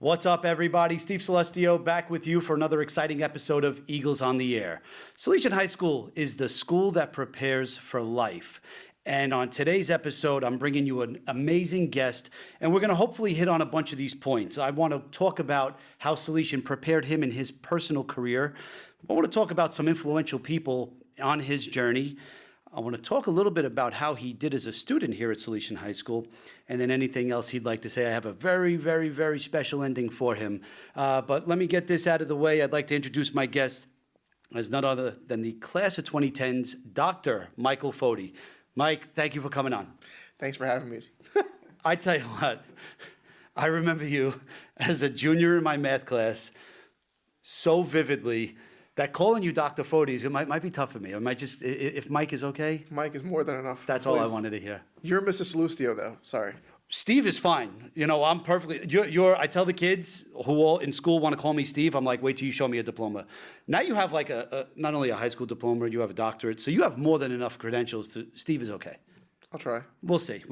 What's up, everybody? Steve Sallustio back with you for another exciting episode of Eagles on the Air. Salesian High School is the school that prepares for life. And on today's episode, I'm bringing you an amazing guest, and we're going to hopefully hit on a bunch of these points. I want to talk about how Salesian prepared him in his personal career. I want to talk about some influential people on his journey. I want to talk a little bit about how he did as a student here at Salesian High School, and then anything else he'd like to say. I have a very, very, very special ending for him. But let me get this out of the way. I'd like to introduce my guest as none other than the class of 2010's Dr. Michael Foti. Mike, thank you for coming on. Thanks for having me. I tell you what, I remember you as a junior in my math class so vividly that calling you Dr. Foti might be tough for me. I might just, if Mike is okay. Mike is more than enough. That's all I wanted to hear. You're Mr. Sallustio, though. Sorry. Steve is fine. You know, I'm perfectly, I tell the kids who all in school want to call me Steve, I'm like, wait till you show me a diploma. Now you have like not only a high school diploma, you have a doctorate, so you have more than enough credentials to, Steve is okay. I'll try. We'll see.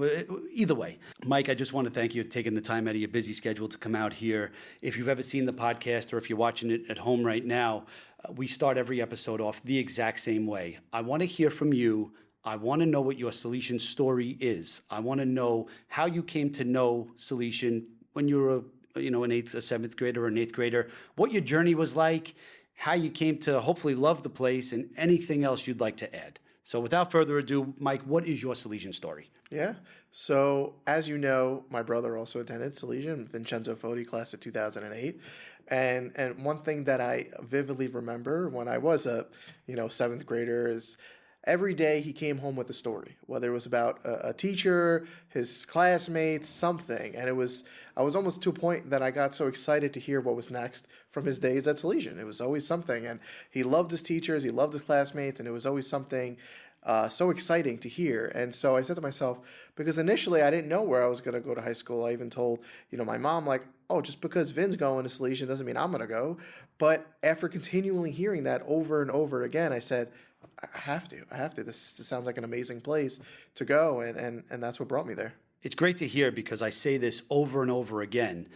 Either way. Mike, I just want to thank you for taking the time out of your busy schedule to come out here. If you've ever seen the podcast or if you're watching it at home right now, we start every episode off the exact same way. I want to hear from you. I want to know what your Salesian story is. I want to know how you came to know Salesian when you were a seventh grader or an eighth grader, what your journey was like, how you came to hopefully love the place, and anything else you'd like to add. So without further ado, Mike, what is your Salesian story? Yeah. So as you know, my brother also attended Salesian, Vincenzo Foti, class of 2008. And one thing that I vividly remember when I was a seventh grader is every day he came home with a story, whether it was about a teacher, his classmates, something. And I was almost to a point that I got so excited to hear what was next from his days at Salesian. It was always something. And he loved his teachers, he loved his classmates, and it was always something so exciting to hear. And so I said to myself, because initially I didn't know where I was going to go to high school. I even told, my mom, like, oh, just because Vin's going to Salesian doesn't mean I'm going to go. But after continually hearing that over and over again, I said, I have to. This sounds like an amazing place to go. And that's what brought me there. It's great to hear because I say this over and over again.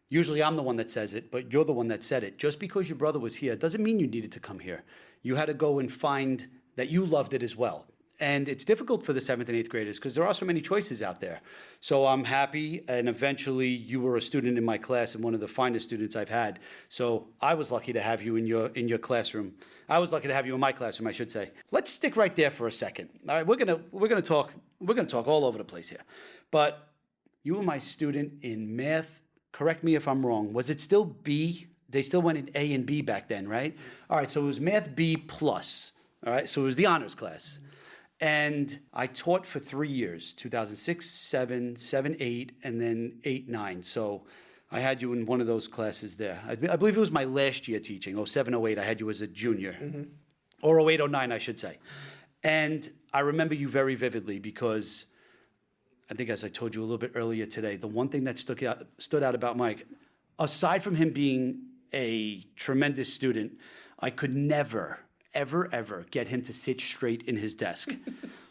Usually I'm the one that says it, but you're the one that said it. Just because your brother was here doesn't mean you needed to come here. You had to go and find that you loved it as well. And it's difficult for the 7th and 8th graders because there are so many choices out there. So I'm happy, and eventually you were a student in my class and one of the finest students I've had. So I was lucky to have you in your classroom. I was lucky to have you in my classroom, I should say. Let's stick right there for a second. All right, we're gonna talk all over the place here. But you were my student in math. Correct me if I'm wrong. Was it still B? They still went in A and B back then, right? All right, so it was math B plus. All right, so it was the honors class. And I taught for 3 years, 2006, 7, 7, 8, and then 8, 9. So I had you in one of those classes there. I believe it was my last year teaching, 07, 08. I had you as a junior, or 08, 09, I should say. And I remember you very vividly because I think, as I told you a little bit earlier today, the one thing that stood out about Mike, aside from him being a tremendous student, I could never ever get him to sit straight in his desk.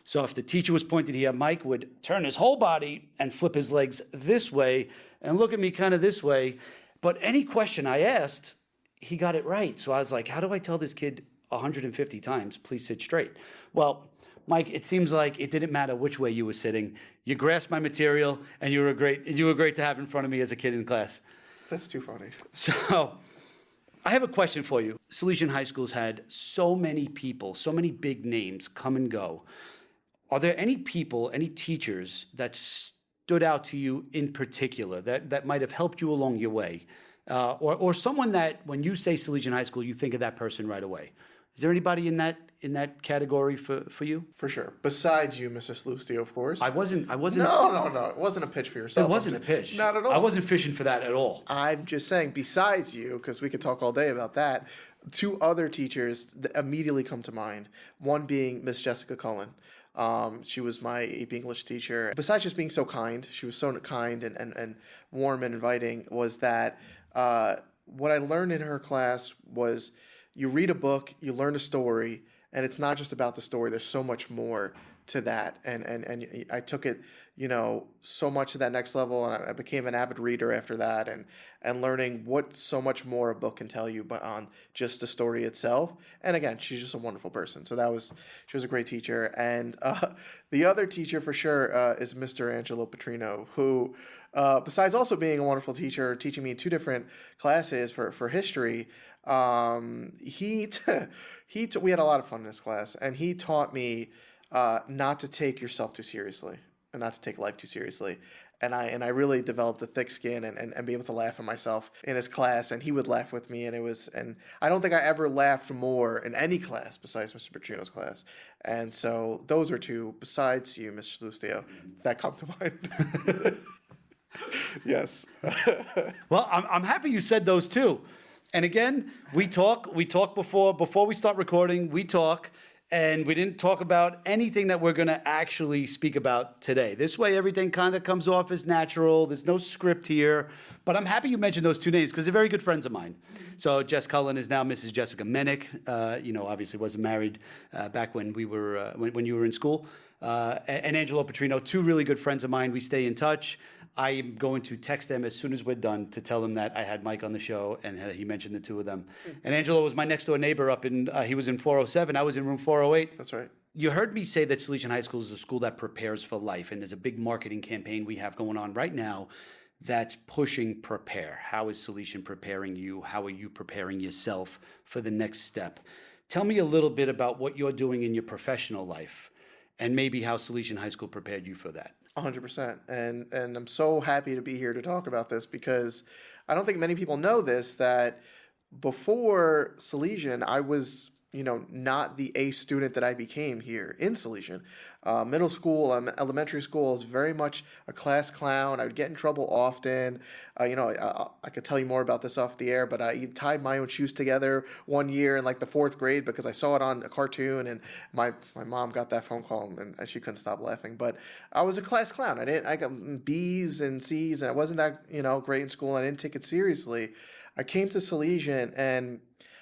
So if the teacher was pointed here, Mike would turn his whole body and flip his legs this way and look at me kind of this way. But any question I asked, he got it right. So I was like, how do I tell this kid 150 times, please sit straight? Well, Mike, it seems like it didn't matter which way you were sitting. You grasped my material, and you were great to have in front of me as a kid in class. That's too funny. So I have a question for you. Salesian High School's had so many people, so many big names come and go. Are there any people, any teachers that stood out to you in particular that might have helped you along your way? Or someone that when you say Salesian High School, you think of that person right away? Is there anybody in that category for you? For sure. Besides you, Mr. Sallustio, of course. I wasn't. No. It wasn't a pitch for yourself. It wasn't a pitch. Not at all. I wasn't fishing for that at all. I'm just saying, besides you, because we could talk all day about that, 2 other teachers that immediately come to mind. One being Miss Jessica Cullen. She was my AP English teacher. Besides just being so kind, she was so kind and warm and inviting, was that what I learned in her class was you read a book, you learn a story, and it's not just about the story. There's so much more to that, and I took it, so much to that next level, and I became an avid reader after that, and learning what so much more a book can tell you, but on just the story itself. And again, she's just a wonderful person. So she was a great teacher. And the other teacher for sure is Mr. Angelo Petrino, who, besides also being a wonderful teacher, teaching me in two different classes for history, we had a lot of fun in this class, and he taught me not to take yourself too seriously and not to take life too seriously. And I really developed a thick skin and be able to laugh at myself in his class, and he would laugh with me, and I don't think I ever laughed more in any class besides Mr. Petrino's class. And so those are two, besides you, Mr. Sallustio, that come to mind. Yes. Well, I'm happy you said those too. And again, we talk before we start recording, we talk, and we didn't talk about anything that we're going to actually speak about today. This way, everything kind of comes off as natural. There's no script here. But I'm happy you mentioned those two names because they're very good friends of mine. So Jess Cullen is now Mrs. Jessica Mennick. Obviously wasn't married back when we were when you were in school. And Angelo Petrino, two really good friends of mine. We stay in touch. I am going to text them as soon as we're done to tell them that I had Mike on the show, and he mentioned the two of them. And Angelo was my next door neighbor up in, he was in 407. I was in room 408. That's right. You heard me say that Salesian High School is a school that prepares for life, and there's a big marketing campaign we have going on right now that's pushing prepare. How is Salesian preparing you? How are you preparing yourself for the next step? Tell me a little bit about what you're doing in your professional life, and maybe how Salesian High School prepared you for that. 100%. And I'm so happy to be here to talk about this because I don't think many people know this, that before Salesian, I was, not the A student that I became here in Salesian. Middle school, elementary school, I was very much a class clown. I would get in trouble often. I could tell you more about this off the air, but I tied my own shoes together one year in like the fourth grade because I saw it on a cartoon, and my mom got that phone call and she couldn't stop laughing. But I was a class clown. I got B's and C's, and I wasn't that, great in school. I didn't take it seriously. I came to Salesian, and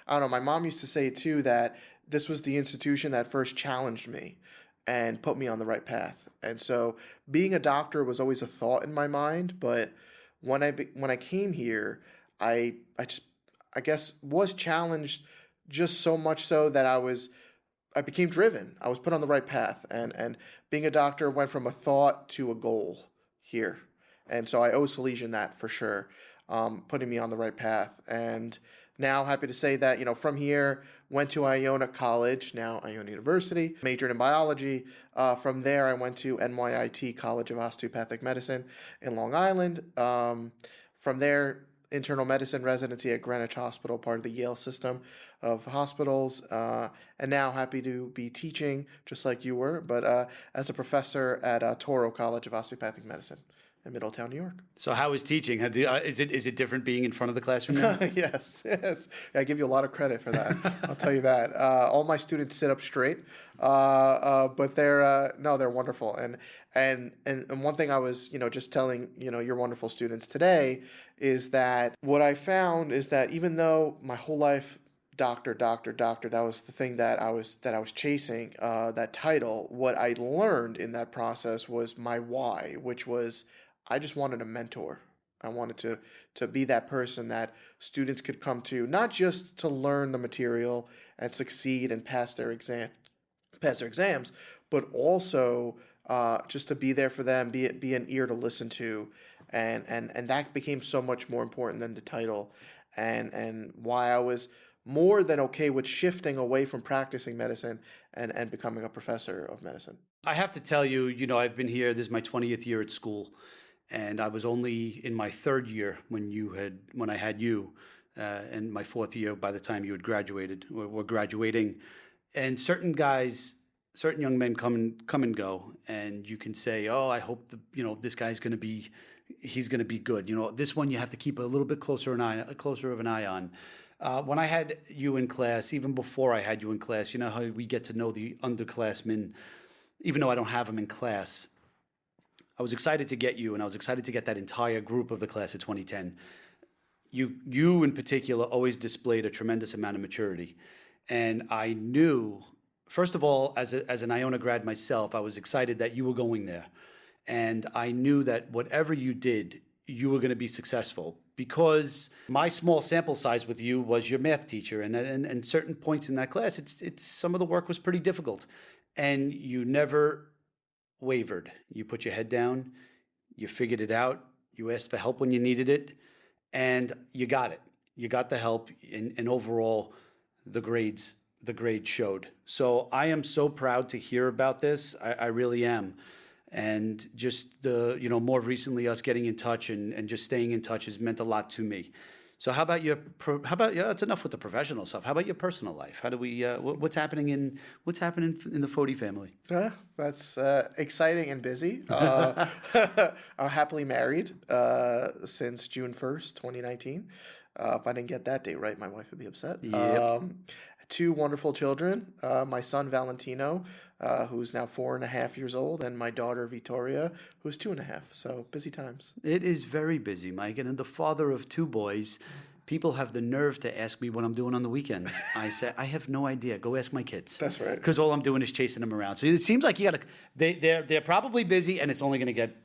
I don't know, my mom used to say too that this was the institution that first challenged me and put me on the right path. And so being a doctor was always a thought in my mind, but when I came here, I guess was challenged just so much so that I became driven. I was put on the right path, and being a doctor went from a thought to a goal here. And so I owe Salesian that for sure, putting me on the right path. And now happy to say that, from here, went to Iona College, now Iona University, majored in biology. From there, I went to NYIT College of Osteopathic Medicine in Long Island. From there, internal medicine residency at Greenwich Hospital, part of the Yale system of hospitals. And now happy to be teaching, just like you were, but as a professor at Touro College of Osteopathic Medicine in Middletown, New York. So how is teaching? Is it different being in front of the classroom now? Yes. I give you a lot of credit for that. I'll tell you that. All my students sit up straight, but they're wonderful. And one thing I was just telling your wonderful students today is that what I found is that even though my whole life doctor, that was the thing that I was chasing, that title, what I learned in that process was my why, which was I just wanted a mentor. I wanted to be that person that students could come to, not just to learn the material and succeed and pass their exams, but also just to be there for them, be an ear to listen to, and that became so much more important than the title, and why I was more than okay with shifting away from practicing medicine and becoming a professor of medicine. I have to tell you, I've been here, this is my 20th year at school. And I was only in my third year when I had you, and my fourth year by the time you had graduated or were graduating. And certain young men come and go, and you can say, "Oh, I hope this guy's going to be, he's going to be good." This one you have to keep a little bit closer of an eye on. When I had you in class, even before I had you in class, how we get to know the underclassmen, even though I don't have them in class. I was excited to get you, and I was excited to get that entire group of the class of 2010. You in particular always displayed a tremendous amount of maturity. And I knew First of all, as an Iona grad myself, I was excited that you were going there. And I knew that whatever you did, you were going to be successful because my small sample size with you was your math teacher. And certain points in that class, it's some of the work was pretty difficult. And you never wavered. You put your head down, you figured it out, you asked for help when you needed it, and you got it. You got the help, and overall, the grades showed. So I am so proud to hear about this. I really am. And just more recently, us getting in touch and just staying in touch has meant a lot to me. So how about it's enough with the professional stuff. How about your personal life? How do we what's happening in the Foti family? That's exciting and busy. I'm happily married since June 1st, 2019. If I didn't get that date right, my wife would be upset. Yep. 2 wonderful children, my son Valentino, who's now 4.5 years old, and my daughter Vittoria, who's 2.5. So busy times. It is very busy, Mike. And the father of 2 boys, people have the nerve to ask me what I'm doing on the weekends. I say, I have no idea. Go ask my kids. That's right. Because all I'm doing is chasing them around. So it seems like they're probably busy, and it's only going to get,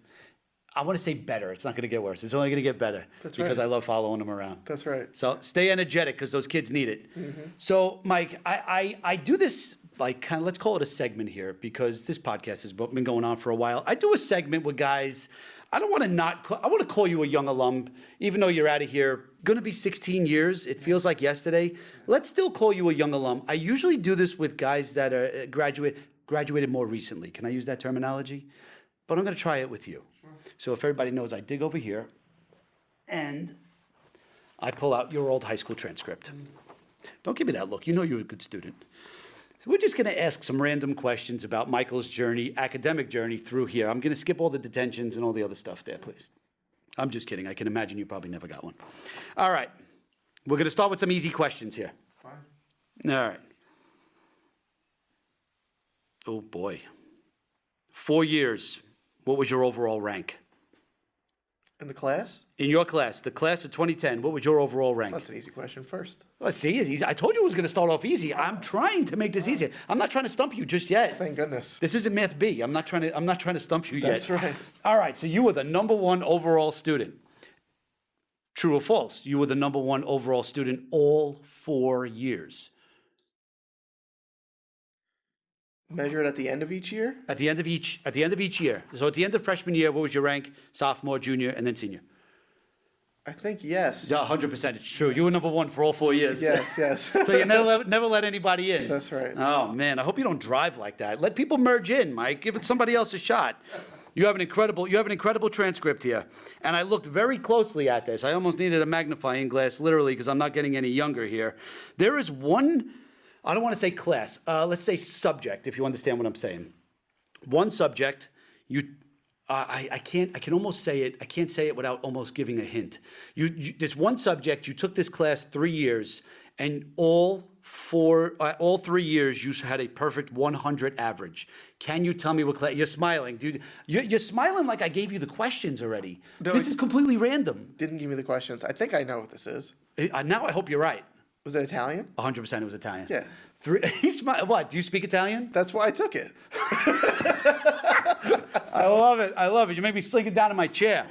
I want to say better. It's not going to get worse. It's only going to get better. That's because right. I love following them around. That's right. So stay energetic because those kids need it. Mm-hmm. So, Mike, I do this let's call it a segment here because this podcast has been going on for a while. I do a segment with guys. I want to call you a young alum, even though you're out of here. Going to be 16 years. It feels like yesterday. Let's still call you a young alum. I usually do this with guys that are graduated more recently. Can I use that terminology? But I'm going to try it with you. So if everybody knows, I dig over here and I pull out your old high school transcript. Don't give me that look. You know you're a good student. So we're just going to ask some random questions about Michael's academic journey through here. I'm going to skip all the detentions and all the other stuff there, please. I'm just kidding. I can imagine you probably never got one. All right. We're going to start with some easy questions here. Fine. All right. Oh, boy. 4 years. What was your overall rank? In the class? In your class, the class of 2010, what was your overall rank? That's an easy question first. Let's see, it's easy. I told you it was going to start off easy. I'm trying to make this easier. I'm not trying to stump you just yet. Thank goodness. This isn't Math B. I'm not trying to stump you yet. That's right. All right, so you were the #1 overall student. True or false? You were the #1 overall student all 4 years. Measured at the end of each year? At the end of each year. So at the end of freshman year, what was your rank? Sophomore, junior, and then senior. I think yes. Yeah, 100%. It's true. You were #1 for all 4 years. Yes. So you never let anybody in. That's right. Oh man, I hope you don't drive like that. Let people merge in, Mike. Give somebody else a shot. You have an incredible transcript here, and I looked very closely at this. I almost needed a magnifying glass, literally, because I'm not getting any younger here. There is one. I don't want to say class. Let's say subject, if you understand what I'm saying. One subject, I can almost say it. I can't say it without almost giving a hint. There's one subject. You took this class 3 years, and all 3 years you had a perfect 100 average. Can you tell me what class? You're smiling, dude. You're smiling like I gave you the questions already. No, this is completely random. Didn't give me the questions. I think I know what this is. Now I hope you're right. Was it Italian? 100% it was Italian. Yeah. What? Do you speak Italian? That's why I took it. I love it. You make me sink it down in my chair.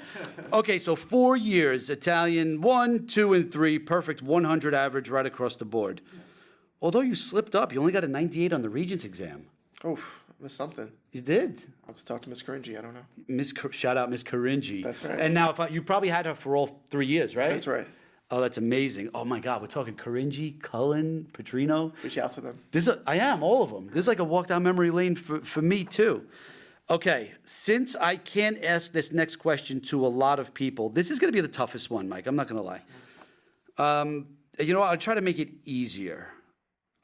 Okay, so 4 years, Italian 1, 2, and 3, perfect 100 average right across the board. Although you slipped up, you only got a 98 on the Regents exam. Oof, missed something. You did. I'll have to talk to Miss Caringi. I don't know. Shout out Miss Caringi. That's right. And now you probably had her for all 3 years, right? That's right. Oh, that's amazing. Oh my God, we're talking Caringi, Cullen, Petrino. Reach out to them. I am, all of them. This is like a walk down memory lane for me too. Okay, since I can't ask this next question to a lot of people, this is going to be the toughest one, Mike. I'm not going to lie. I'll try to make it easier.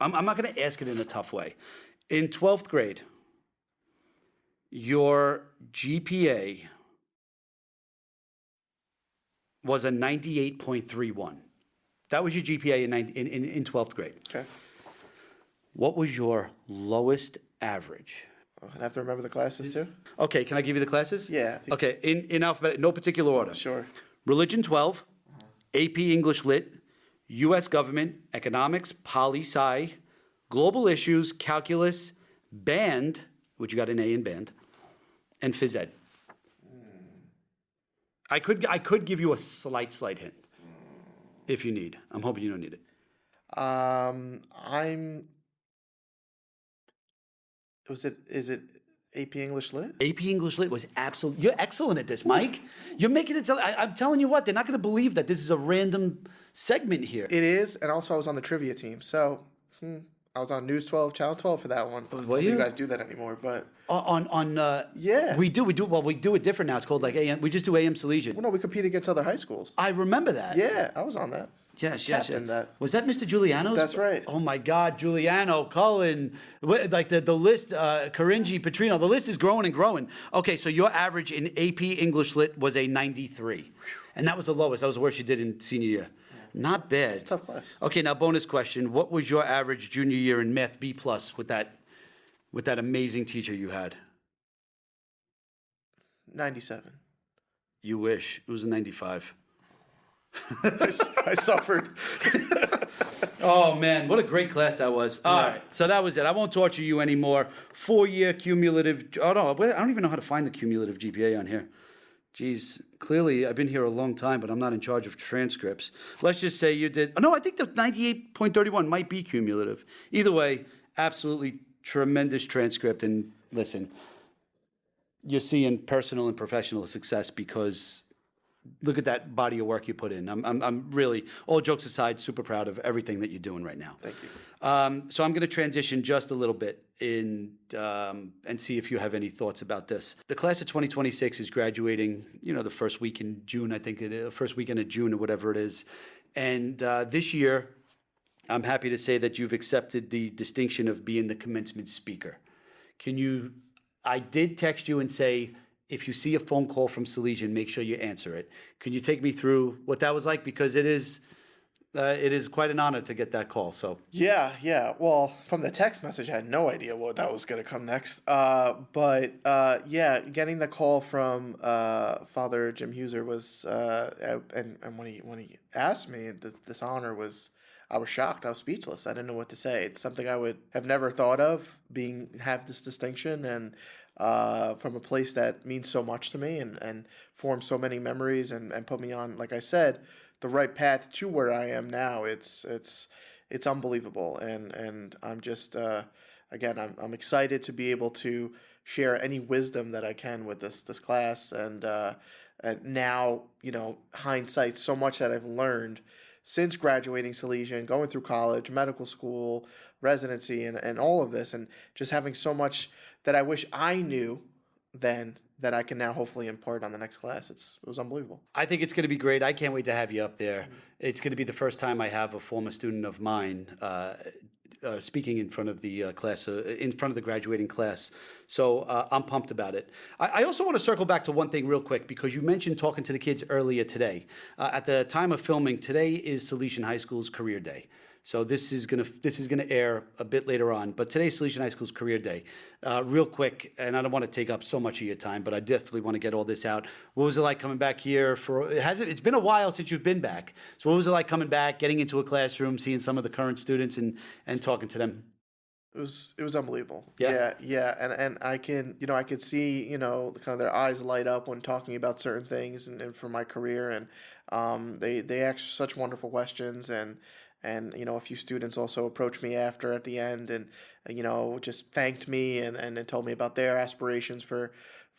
I'm not going to ask it in a tough way. In 12th grade, your GPA was a 98.31. That was your GPA in 12th grade. Okay. What was your lowest average? I'd have to remember the classes too. Okay, can I give you the classes? Yeah. Okay, in alphabet, no particular order. Sure. Religion 12, AP English Lit, U.S. Government, Economics, Poli Sci, global issues, calculus, band, which you got an A in band, and phys ed. I could give you a slight hint if you need. I'm hoping you don't need it. Is it AP English Lit? AP English Lit was absolutely. You're excellent at this, Mike. You're making it. I'm telling you what, they're not going to believe that this is a random segment here. It is, and also I was on the trivia team, so I was on News 12, Channel 12 for that one. I don't think you guys do that anymore, but yeah, we do. Well, we do it different now. It's called like AM. We just do AM Salesian. Well, no, we compete against other high schools. I remember that. Yeah, I was on that. Yes. That. Was that Mr. Giuliano's? That's right. Oh my God, Giuliano, Cullen, like the list, Caringi, Petrino, the list is growing and growing. Okay, so your average in AP English Lit was a 93. And that was the lowest. That was the worst you did in senior year. Not bad. It's a tough class. Okay, now bonus question. What was your average junior year in math B+ with that amazing teacher you had? 97. You wish. It was a 95. I suffered. Oh, man, what a great class that was. All right, so that was it. I won't torture you anymore. 4-year cumulative. Oh, no, I don't even know how to find the cumulative GPA on here. Geez, clearly I've been here a long time, but I'm not in charge of transcripts. Let's just say you did. Oh, no, I think the 98.31 might be cumulative. Either way, absolutely tremendous transcript. And listen, you're seeing personal and professional success because look at that body of work you put in. I'm really, all jokes aside, super proud of everything that you're doing right now. Thank you. So I'm going to transition just a little bit and see if you have any thoughts about this. The class of 2026 is graduating, the first week in June, I think it is, first weekend of June or whatever it is. And this year, I'm happy to say that you've accepted the distinction of being the commencement speaker. I did text you and say, if you see a phone call from Salesian, make sure you answer it. Can you take me through what that was like? Because it is quite an honor to get that call. So yeah. Well, from the text message, I had no idea what that was going to come next. But getting the call from Father Jim Huser was, and when he asked me, this honor was. I was shocked. I was speechless. I didn't know what to say. It's something I would have never thought of have this distinction and. From a place that means so much to me and formed so many memories and put me on, like I said, the right path to where I am now. It's unbelievable, and I'm just again I'm excited to be able to share any wisdom that I can with this class and now hindsight, so much that I've learned since graduating Salesian, going through college, medical school, residency, and all of this, and just having so much that I wish I knew then that I can now hopefully impart on the next class. It was unbelievable. I think it's going to be great. I can't wait to have you up there. It's going to be the first time I have a former student of mine speaking in front of the class, in front of the graduating class. So I'm pumped about it. I also want to circle back to one thing real quick because you mentioned talking to the kids earlier today. At the time of filming, today is Salesian High School's career day. So this is gonna air a bit later on, but today's Salesian High School's career day. Real quick, and I don't want to take up so much of your time, but I definitely want to get all this out. What was it like coming back here? It's been a while since you've been back. So what was it like coming back, getting into a classroom, seeing some of the current students, and talking to them? It was unbelievable. Yeah. And I could see, kind of their eyes light up when talking about certain things and from my career, and they asked such wonderful questions, and a few students also approached me at the end and just thanked me and told me about their aspirations for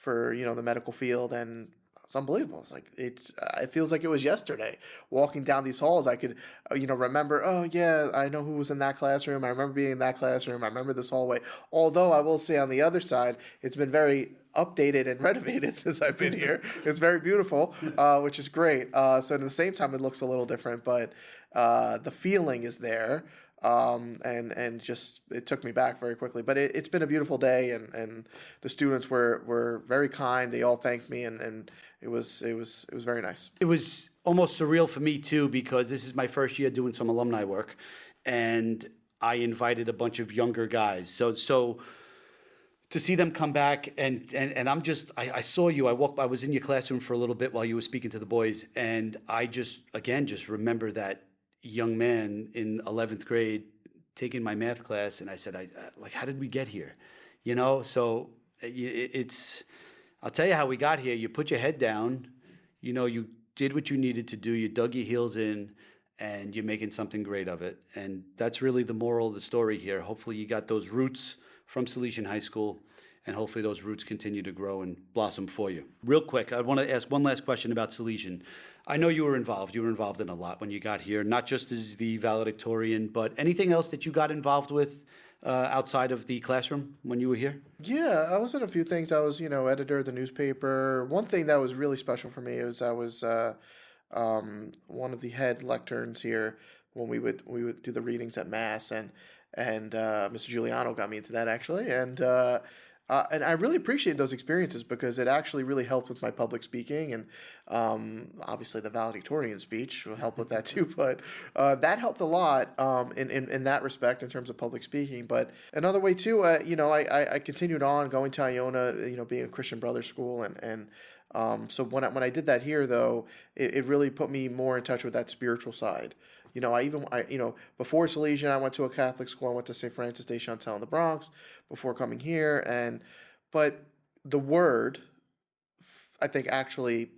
the medical field, and it's unbelievable. It's like it feels like it was yesterday. Walking down these halls, I could remember, oh yeah, I know who was in that classroom. I remember being in that classroom. I remember this hallway. Although I will say on the other side, it's been very updated and renovated since I've been here. It's very beautiful, which is great. So at the same time, it looks a little different, but the feeling is there. And just it took me back very quickly, but it's been a beautiful day, and the students were very kind. They all thanked me, and it was very nice. It was almost surreal for me too, because this is my first year doing some alumni work, and I invited a bunch of younger guys. So to see them come back and I saw you. I was in your classroom for a little bit while you were speaking to the boys, and I just remember that young man in 11th grade taking my math class, and I said, like, how did we get here? So it's, I'll tell you how we got here. You put your head down, you did what you needed to do, you dug your heels in, and you're making something great of it. And that's really the moral of the story here. Hopefully you got those roots from Salesian High School, and hopefully those roots continue to grow and blossom for you. Real quick, I want to ask one last question about Salesian. I know you were involved. You were involved in a lot when you got here, not just as the valedictorian, but anything else that you got involved with outside of the classroom when you were here? Yeah, I was in a few things. I was, editor of the newspaper. One thing that was really special for me is I was one of the head lecterns here when we would do the readings at Mass, and Mr. Giuliano got me into that actually, and I really appreciate those experiences because it actually really helped with my public speaking, and obviously the valedictorian speech will help with that too. But that helped a lot in that respect in terms of public speaking. But another way too, I continued on going to Iona, being a Christian Brothers school, and so when I did that here though, it really put me more in touch with that spiritual side. Before Salesian, I went to a Catholic school. I went to St. Francis de Chantal in the Bronx before coming here. But the word, I think actually,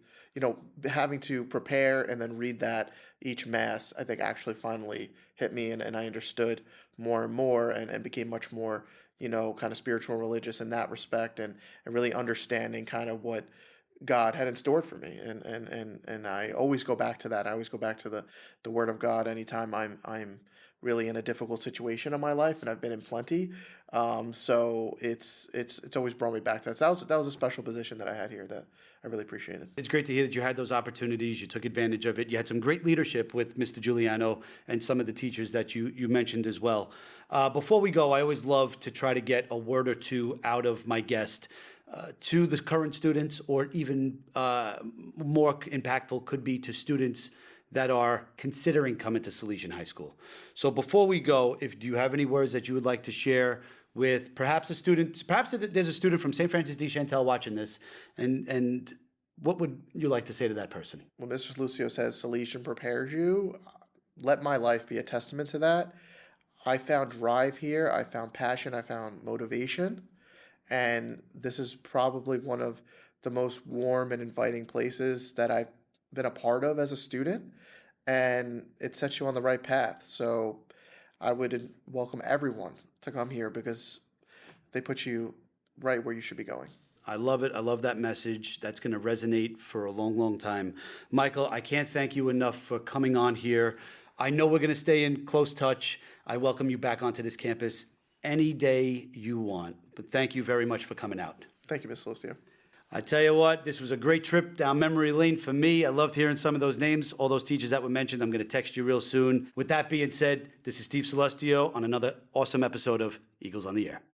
having to prepare and then read that each Mass, I think actually finally hit me, and I understood more and more and became much more, kind of spiritual and religious in that respect, and really understanding kind of what God had in store for me, and I always go back to that. I always go back to the Word of God anytime I'm really in a difficult situation in my life, and I've been in plenty. So it's always brought me back to that. So that was a special position that I had here that I really appreciated. It's great to hear that you had those opportunities. You took advantage of it. You had some great leadership with Mr. Giuliano and some of the teachers that you mentioned as well. Before we go, I always love to try to get a word or two out of my guest. To the current students, or even more impactful could be to students that are considering coming to Salesian High School. So before we go, do you have any words that you would like to share with perhaps a student, perhaps there's a student from St. Francis de Chantal watching this, and what would you like to say to that person? When Mr. Sallustio says Salesian prepares you, let my life be a testament to that. I found drive here, I found passion, I found motivation. And this is probably one of the most warm and inviting places that I've been a part of as a student. And it sets you on the right path. So I would welcome everyone to come here because they put you right where you should be going. I love it. I love that message. That's going to resonate for a long, long time. Michael, I can't thank you enough for coming on here. I know we're going to stay in close touch. I welcome you back onto this campus any day you want. But thank you very much for coming out. Thank you, Ms. Sallustio. I tell you what, this was a great trip down memory lane for me. I loved hearing some of those names, all those teachers that were mentioned. I'm going to text you real soon. With that being said, this is Steve Sallustio on another awesome episode of Eagles on the Air.